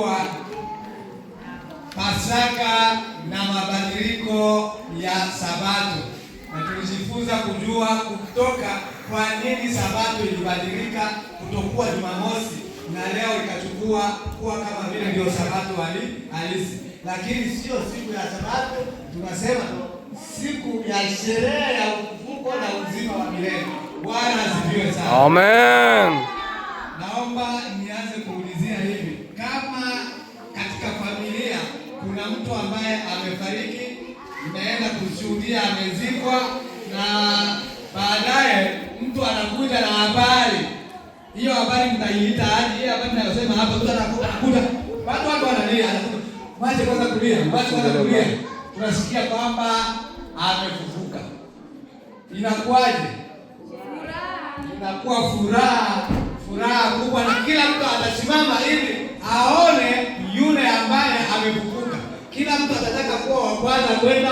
kuwa Pasaka na mabadiliko ya Sabato, na tulijifunza kujua kutoka kwa nini Sabato ilibadilika kutokuwa Jumamosi na leo ikachukua kuwa kama vile ndio Sabato halisi. Lakini sio siku ya Sabato, tunasema siku ya sherehe ya ufufuko na uzima wa milele. Bwana asifiwe sana. Amen. Naomba nianze kuulizia hivi, kama katika familia kuna mtu ambaye amefariki, mnaenda kushuhudia amezikwa, na baadaye mtu anakuja na habari hiyo, habari mtaiita aje? Hiyo habari ninayosema hapa, mtu anakuja, watu wanalia, anakuja, mwache kwanza kulia, tunasikia kwamba amefufuka. Inakuwaje? Inakuwa furaha kubwa, na kila mtu atasimama ili aone yule ambaye amefufuka. Kila mtu atataka kuwa wa kwanza kwenda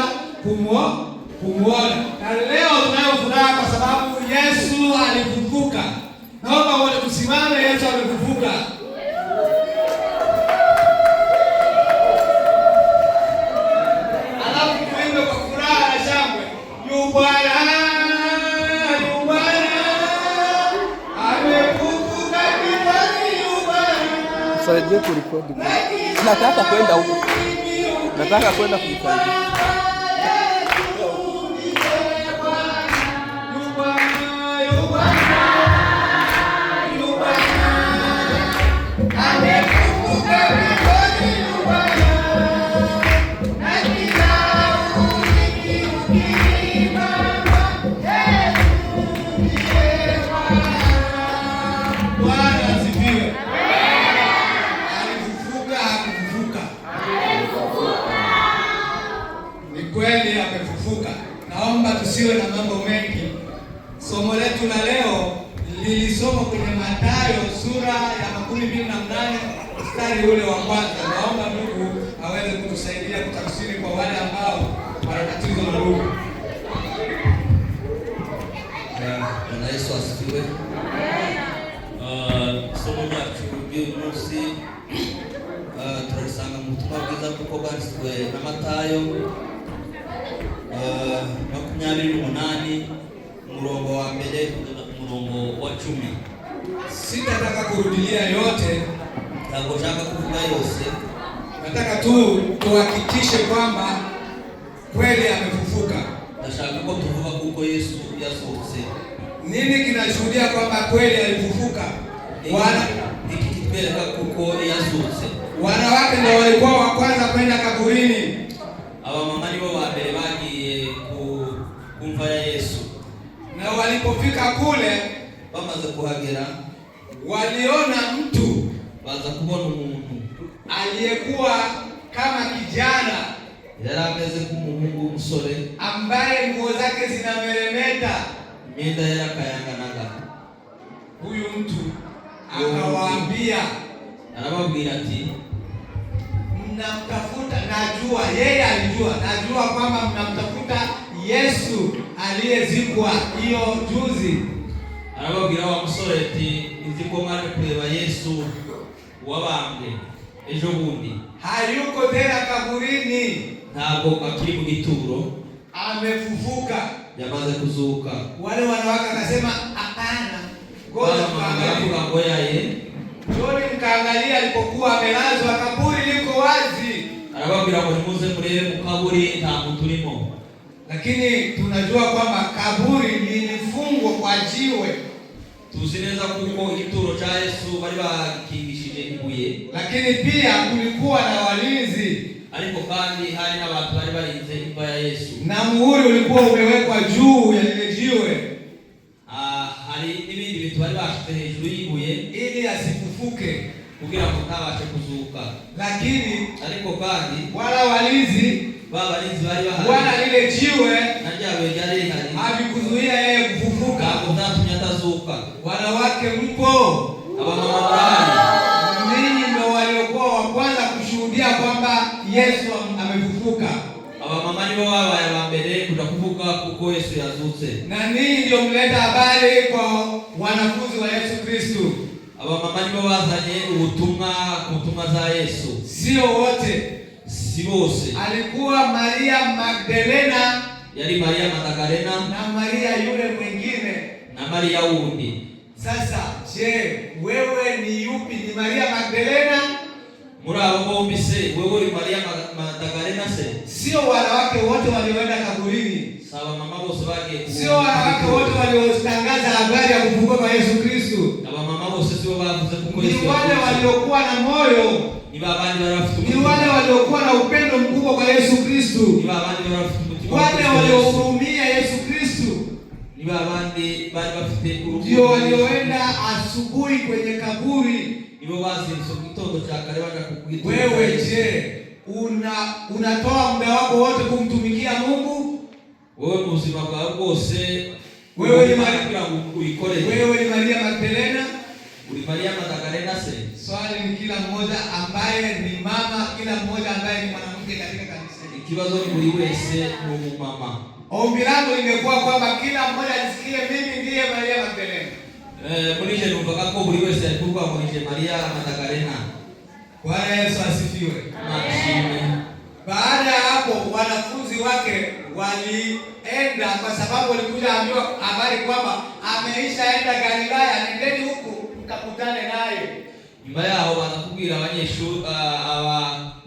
kumuona. Na leo tunayo furaha kwa sababu Yesu alifufuka. Naomba wote tusimame, Yesu amefufuka. Alafu tuimbe kwa furaha na shangwe. Yu Bwana, yu Bwana, amefufuka kitani, yu Bwana. Saidie kurekodi. Nataka kwenda huko. Nataka kwenda kumsaidia. Kweli amefufuka. Naomba tusiwe na mambo mengi. Somo letu la leo lilisoma kwenye Mathayo sura ya 28 mstari ule wa kwanza. Naomba Mungu aweze kutusaidia kutafsiri kwa wale ambao wana tatizo la lugha. Bwana Yesu asifiwe. Somo ryacu ry'uyu munsi turasanga mu butumwa bwiza kuko bwanditswe na Mathayo 28 umurongo wa mbere kugeza ku murongo wa 10. Sitataka kurudia yote, ntabwo nshaka kuvuga yose. Nataka tu tuhakikishe kwamba kweli amefufuka. Ndashaka ko tuvuga kuko Yesu yazutse. Nini kinashuhudia kwamba kweli alifufuka? Iki kitwereka kuko yazutse. Wanawake ndio walikuwa wa kwanza kwenda kaburini. Abamama nibo ba mbere bagiye kumva ya Yesu, na walipofika kule bamaze kuhagera waliona mtu, baza kubona umuntu aliyekuwa kama kijana, yari ameze nk'umuhungu w'umusore ambaye nguo zake zinameremeta, imyenda yakayanganaga. Huyu mtu akawaambia, anababwira ati, mnamtafuta, najua yeye alijua, najua kwamba mnamtafuta Yesu aliyezikwa hiyo juzi. Arababwira wa musore ati, nziko mwaje kureba Yesu wabambwe ejo bundi. Hayuko tena kaburini, ntabwo akiri mu gituro, amefufuka, yamaze kuzuka. Wale wanawake akasema hapana, ngoja tuangalie. Joni mkaangalia alipokuwa amelazwa, kaburi liko wazi. Arababwira ngo nimuze murebe mu kaburi nta muntu urimo. Lakini tunajua kwamba kaburi lilifungwa kwa jiwe. Tuzi neza kuko igituro cha Yesu bari bakingishije ibuye. Lakini pia kulikuwa na walinzi. Ariko kandi hari n'abantu bari barinze imva ya Yesu. Na muhuri ulikuwa umewekwa juu ya lile jiwe. Hari n'ibindi bintu bari bashyize hejuru y'ibuye ili asifufuke, kugira ngo ntabashe kuzuka. Lakini ariko kandi wala walinzi bari bahari, wala lile jiwe na ryawe ryari rihari, havikuzuia yeye kufufuka. Ntatumye atazuka. Wanawake mpo, abamama bari, ninyi ndio waliokuwa wa kwanza kushuhudia kwamba Yesu amefufuka. Abamama nibo babaye abambere kuja kuvuga kuko Yesu yazutse. Na ninyi ndio mleta habari kwa wanafunzi wa Yesu Kristo. abamama nibo bazanye ubutumwa ku ntumwa za Yesu. Sio wote, si bose. Alikuwa Maria Magdalena, yari Maria Magdalena na Maria yule mwingine na Maria wundi. Sasa je, wewe ni yupi? Ni Maria Magdalena? Muri abo bombi se wewe ni Maria Magdalena se? Sio wanawake wote walioenda kaburini. Sawa mama bose bagiye. Sio wanawake wote waliotangaza habari ya kufufuka kwa Yesu Kristo. Aba mama bose sio bavuze kuko Yesu. Ni wale waliokuwa na moyo. Ni babandi barafite. Ni wale waliokuwa na upendo mkubwa kwa Yesu Kristo. Ni babandi barafite. Wale waliohurumia Yesu Kristo. Ni babandi bari bafite urukundo. Ndio walioenda asubuhi kwenye kaburi. Nibo bazinze igitondo cya kare baje kugita. Wewe je, unatoa muda wako wote kumtumikia Mungu? Wewe muzima bwawe bwose wewe ni Maria uikore. Wewe ni Maria Magdalena? Uri Maria Magdalena se? Swali ni kila mmoja ambaye ni mama, kila mmoja ambaye ni mwanamke katika kanisa. Ikibazo ni buri wese ni mama. Ombi langu lingekuwa kwamba kila mmoja ajisikie mimi ndiye Maria Magdalena. Mwenye numvaga ko buri wese alikuwa mwenye Maria Magdalena. Bwana Yesu asifiwe. Amen. Baada ya hapo wanafunzi wake walienda, kwa sababu walikuja ambiwa habari kwamba ameishaenda Galilaya, nendeni huku mkakutane naye. Nyuma yao batakubwira abanyeshuri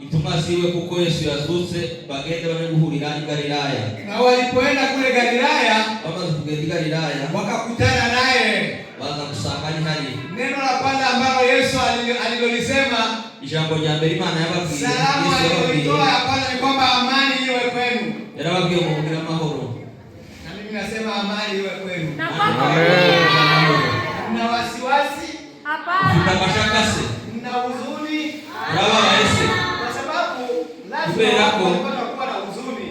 intumwa ziwe kuko Yesu yazutse bagende bane guhurira i Galilaya. Na walipoenda kule Galilaya, bamaze kugenda Galilaya wakakutana naye. Baza kusanga ni hali. Neno la kwanza ambalo Yesu alilolisema, ijambo rya mbere Imana yababwiye, salamu aliyoitoa ya kwanza ni kwamba amani iwe kwenu. Yarababwiye mu kugira amahoro. Na mimi nasema amani iwe kwenu. Amen. Mna wasiwasi? Hapana. Mna mashaka se? Mna huzuni? Brava waese. Kwa sababu lazima kuwa na huzuni.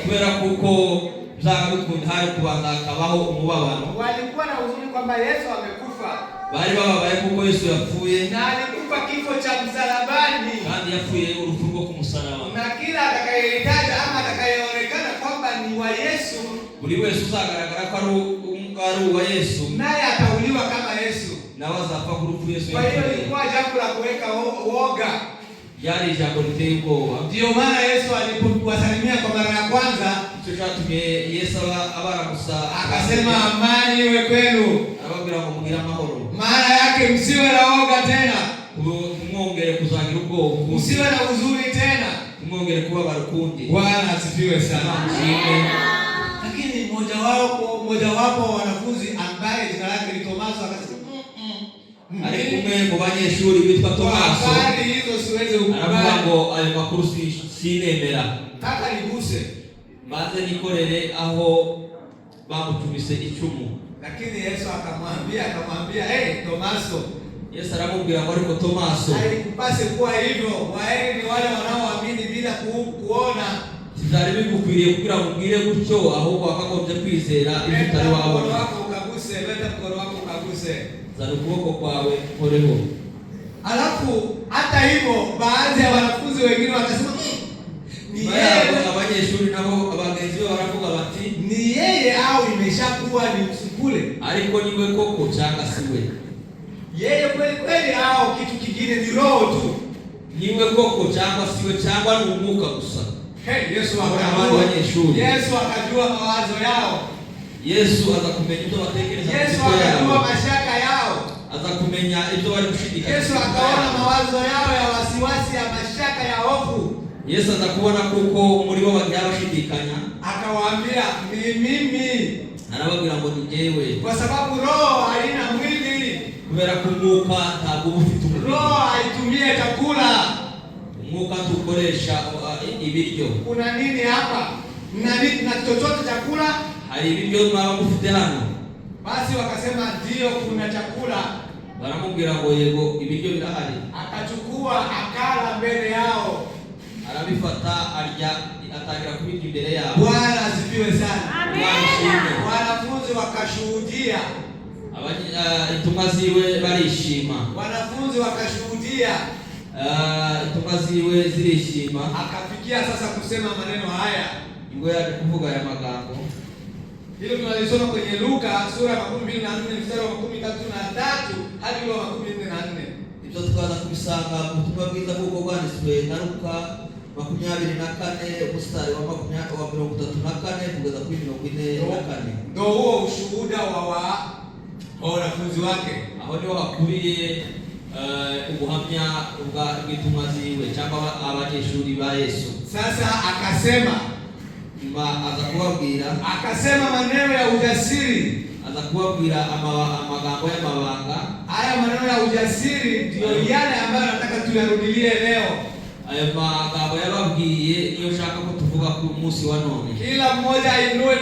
Kubera kuko mzanga bikunda hari kubanza kabaho umubabano. Walikuwa na huzuni kwamba Yesu amekufa. Bari bababaye kuko Yesu yapfuye. Na alikufa kifo cha msalabani. Kandi yapfuye urupfu rwo ku musaraba. Na kila atakayehitaji ama atakayeonekana kwamba ni wa Yesu, buri wese uzagaragara ko ari wa Yesu, naye atauliwa kama Yesu. Na wazapfa ku rupfu Yesu yapfuye. Kwa hiyo ilikuwa jambo la kuweka woga. Yari jambo liteye ubwoba. Ndio maana Yesu alipowasalimia kwa mara ya kwanza, cyatumye Yesu abaragusa akasema amani iwe kwenu. Arababwira ngo mugira amahoro. Maana yake msiwe na woga tena. Kumwongere kuzagira ubwoba. Msiwe na huzuni tena. Kumwongere kubabara ukundi. Bwana asifiwe sana. Lakini mmoja wapo wa wanafunzi ambaye jina lake ni Tomaso akasema ari kumwe mu banyeshuri bitwa Tomaso. Habari hizo siweze kukubali. Aravuga ngo ayo makuru sinemera. Taka niguse. Maze nikorere aho bamutumise icumu. Lakini Yesu akamwambia Tomaso. Yesu aramubwira ngo ariko Tomaso, haikupase kuwa hivyo. Waheri ni wale wanaoamini bila kuona. Sizari bigukwiriye kugira ngo ubwire gutyo, ahubwo akagombye kwizera ibyo utari wabona. Leta mkono wako ukaguse. Zana ukuboko kwawe koreho. Alafu hata hivyo baadhi ya wanafunzi wengine wakasema ni yeye. Abanyeshuri nabo abagenzi be baravuga bati ni yeye au imeshakuwa ni msukule. Ariko niwe koko cyangwa siwe? Yeye kweli au kitu kingine ni roho tu? Niwe koko cyangwa siwe cyangwa ni umwuka gusa? Yesu akajua mawazo yao. Yesu aza kumenya ibyo batekereza. Yesu akajua mashaka yao. Aza kumenya ibyo bari gushidikanya. Yesu akaona mawazo yao ya wasiwasi, ya mashaka, ya hofu. Yesu aza kubona kuko muri bo bagiye bashidikanya. Akawaambia mimi. Arababwira ngo nijewe. Kwa sababu roho haina mwili. Kubera kumwuka ntabwo ufite umubiri. Roho haitumie chakula. Umwuka tukoresha ibiryo. Kuna nini hapa? Na chochote chakula? Hari ibiryo mwaba mufite hano? Basi wakasema ndio kuna chakula. Baramubwira ngo yego ibiryo birahari. Akachukua akala mbele yao. Arabifata arya atangira kubirya imbere yao. Bwana asifiwe sana. Amen. Wanafunzi wakashuhudia. Intumwa ziwe barishima. Wanafunzi wakashuhudia. Intumwa ziwe zirishima. Akafikia sasa kusema maneno haya. Ngo yaje kuvuga ya magambo. Hilo tunalisoma kwenye Luka sura ya 24 mstari wa 33 hadi wa 44. Ibyo tukaza kubisanga mu butumwa bwiza bw'uko bwanditswe na Luka 24 mstari wa 34 kugeza kuri 44. Ndio huo ushuhuda wa wanafunzi wake. Aho niho hakubiye ubuhamya bw'intumwa ziwe cyangwa abanyeshuri ba Yesu. Sasa akasema akasema maneno ya ujasiri, azakuwabwira amagambo y'amabanga. Haya maneno ya ujasiri ndio yale ambayo nataka tuyarudilie leo. Ayo magambo yababwiye niyo shaka ko tuvuga ku munsi wa none. Kila mmoja ainue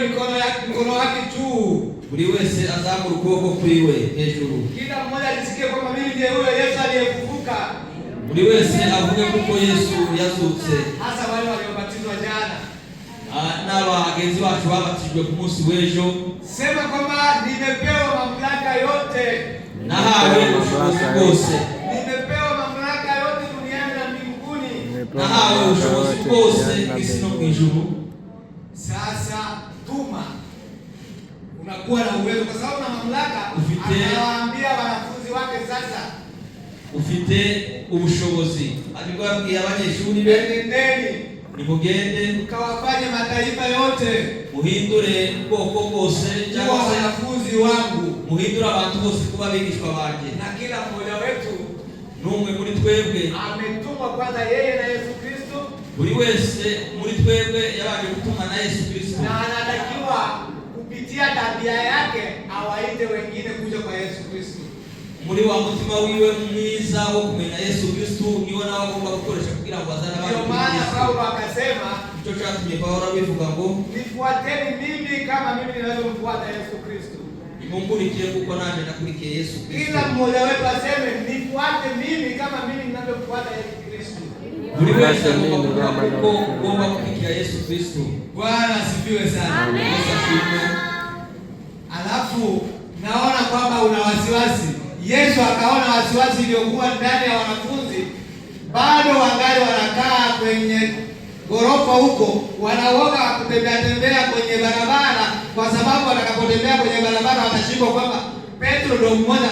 mikono wake juu. Buri wese azamura ukuboko kwiwe hejuru. Kila mmoja ajisikie kwamba mimi ndiye huyo Yesu aliyefufuka. Buri wese avuge kuko Yesu yazutse. Hasa wale waliobatizwa jana. N'abagenzi bacu babatijwe ku munsi w'ejo. Sema kwamba nimepewa mamlaka yote. Nahawe ubushobozi bwose. Nimepewa mamlaka yote duniani na mbinguni. Nahawe ubushobozi bwose kw'isi no kw'ijuru. Sasa tuma. Unakuwa na uwezo kwa sababu na mamlaka. Anawaambia wanafunzi wake sasa. Ufite ubushobozi. Ariko yabwiye abanyeshuri be, nendeni nimugende mkawafanye mataifa yote, muhindure ubwoko bwose cyangwa wanafunzi wangu, muhindure abantu bose kuba abigishwa banje. Na kila mmoja wetu n'umwe muri twebwe ametumwa kwanza yeye na Yesu Kristo. Buri wese muri twebwe yabaje gutumwa na Yesu Kristo, na anatakiwa kupitia tabia yake awaite wengine kuja kwa Yesu Kristo. Muri wa mutima wiwe mwiza wo kumenya Yesu Kristo niwe nawe agomba gukoresha kugira ngo azane abantu. Ndio maana Paulo akasema, icyo cyatumye Paulo abivuga ngo nifuateni mimi kama mimi ninavyomfuata Yesu Kristo. Nimungurikiye kuko nanje nakurikiye Yesu Kristo. Kila mmoja wetu aseme nifuate mimi kama mimi ninavyofuata Yesu Kristo. Buri wese agomba kuvuga kuko ugomba gukurikira Yesu Kristo. Bwana asifiwe sana. Amen. Alafu naona kwamba una wasiwasi. Yesu akaona wasiwasi iliyokuwa ndani ya wanafunzi, bado wangali wanakaa kwenye gorofa huko, wanaoga kutembea kwenye barabara, kwa sababu watakapotembea kwenye barabara watashikwa kwamba Petro ndio mmoja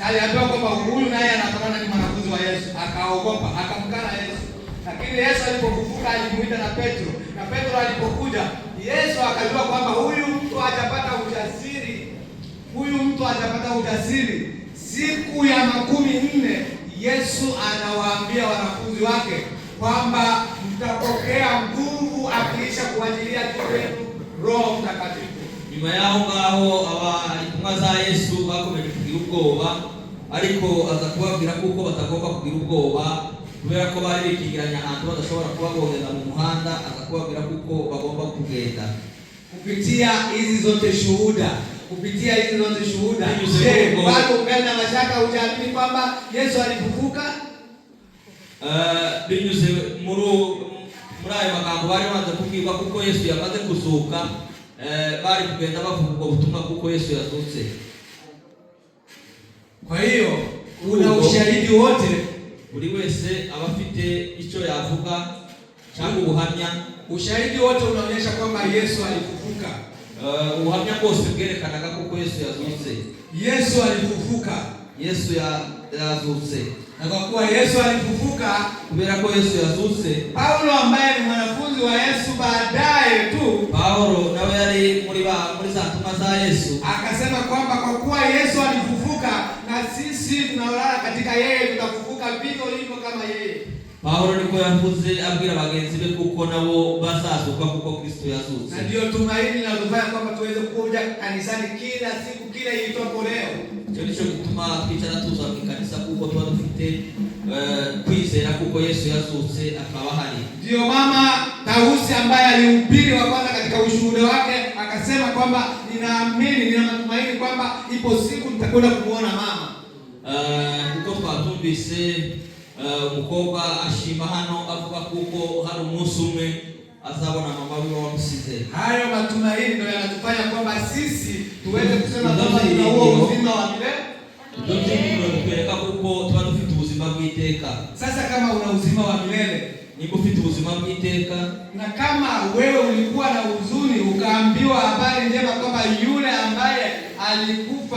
aliambiwa kwamba huyu naye anafanana ni mwanafunzi wa Yesu. Akaogopa, akamkana Yesu. Lakini Yesu alipofufuka alimuita na Petro, na Petro alipokuja, Yesu akajua kwamba huyu mtu hajapata ujasiri. Siku ya 40 Yesu anawaambia wanafunzi wake kwamba mtapokea nguvu akiisha kuajilia juu yenu Roho Mtakatifu. Nyuma yaho ngaho intumwa za Yesu bakomeje kugira ubwoba, ariko aza kubabwira kuko batagomba kugira ubwoba kubera ko bari bikigiranya ahantu badashobora kuba bogenda mu muhanda. Aza kubabwira kuko bagomba kugenda kupitia hizi zote shuhuda. Bado ungali na mashaka, hujaamini kwamba Yesu alifufuka? Binyuze muri ayo magambo bari banze kubwirwa kuko Yesu yamaze kuzuka, bari kugenda bavuga ubwo butumwa kuko Yesu yazutse. Kwa hiyo una ushahidi wote, buri wese abafite icyo yavuga cyangwa ubuhamya. Ushahidi wote unaonyesha kwamba Yesu alifufuka. Ubuhamya bwose bwerekanaga kuko Yesu yazutse. Yesu alifufuka. Yesu yazutse. Na kwa kuwa Yesu alifufuka, kubera ko Yesu yazutse, Paulo ambaye ni mwanafunzi wa Yesu baadaye tu, Paulo nawe yari muri za ntumwa za Yesu, akasema kwamba kwa kuwa Yesu alifufuka na sisi tunalala katika yeye tutafufuka vivyo hivyo kama yeye. Paulo niko yavuze abwira bagenzi be kuko nabo bazazuka kuko Kristo yazutse. Na ndio tumaini linalofanya kwamba tuweze kuja kanisani kila siku kile iitwapo leo. Cyo nico gituma twicara tuza mu kanisa kuko tuba dufite kwizera kuko Yesu yazutse akaba hari. Ndio mama Tausi ambaye alihubiri wa kwanza katika ushuhuda wake akasema kwamba ninaamini, nina matumaini kwamba ipo siku nitakwenda kumuona mama. Kuko twatumvise umukobwa ashima hano avuga kuko hari umunsi umwe azabona mama wiwe wamusize. Hayo matumaini ndio yanatufanya kwamba sisi tuweze kusema kwamba tuna huo uzima wa milele. Ndio tukwereka kuko tuba dufite ubuzima bw'iteka. bw'iteka. Sasa kama una uzima wa milele, niba ufite ubuzima bw'iteka, na kama wewe ulikuwa na huzuni ukaambiwa habari njema kwamba yule ambaye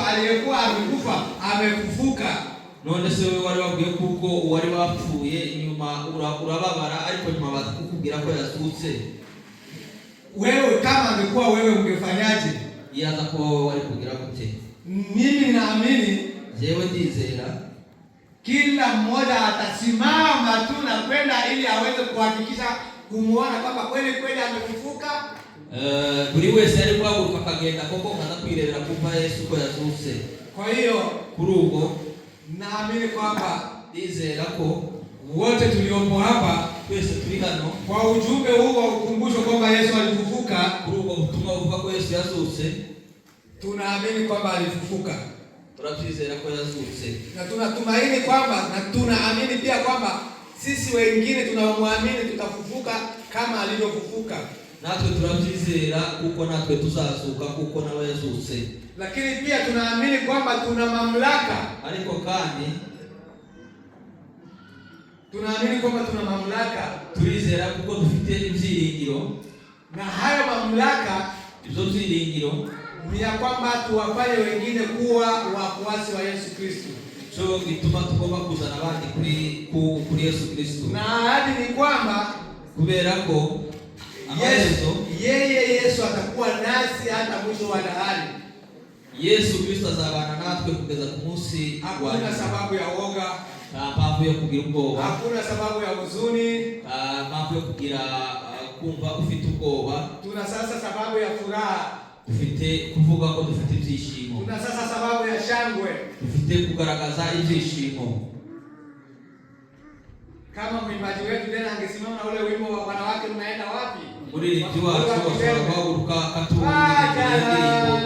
aliyekuwa amekufa amefufuka, none se wewe wari wabwiye kuko wari wapfuye nyuma urababara, ariko nyuma bakukubwira ko yazutse, wewe kama angekuwa wewe ungefanyaje? yaza ko wewe wari kugira gute? Mimi naamini, jewe ndizera kila mmoja atasimama tu na kwenda ili aweze kuhakikisha kumuona kwamba kweli amefufuka. Buri wese ari kwaguruka akagenda koko kaza kwirebera kuva Yesu ko yazutse. Kwa hiyo kuri ubwo naamini kwamba ndizera ko wote tuliopo hapa, twese turi hano, kwa ujumbe huu wa ukumbusho kwamba Yesu alifufuka, kuri ubwo butumwa buvuga ko Yesu yazutse, tunaamini kwamba alifufuka. Turatwizera ko yazutse, na tunatumaini kwamba, na tunaamini pia kwamba sisi wengine tunaomwamini tutafufuka kama alivyofufuka. Natwe turabyizera kuko natwe tuzazuka kuko nawe yazutse. Lakini pia tunaamini kwamba tuna mamlaka, ariko kandi tunaamini kwamba tuna mamlaka, turizera kuko dufite ibyiringiro, na hayo mamlaka, ibyo byiringiro ni ya kwamba tuwafanye wengine kuwa wafuasi wa Yesu Kristo. So gituma tugomba kuzana abandi kuri Yesu Kristo. Na ahadi ni kwamba kubera ko Yesu atakuwa nasi hata mwisho wa dahari. Yesu Kristo azabana natwe kugeza ku munsi. Hakuna sababu ya woga, mpamvu yo kugira ubwoba, hakuna sababu ya huzuni, mpamvu yo kugira kumva ufite ubwoba. Tuna sasa sababu ya furaha, dufite kuvuga ko dufite ibyishimo. Tuna sasa sababu ya shangwe, dufite kugaragaza ibyishimo. Kama mwimbaji wetu tena angesimama na ule wimbo wa wanawake mnaenda wapi? Muririmbyi wacu ashobora guhaguruka akatubwira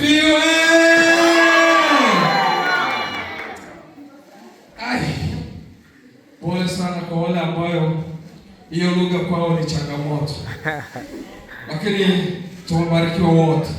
asifiwe. Pole sana kwa wale ambayo hiyo lugha kwao ni changamoto, lakini tumebarikiwa wote.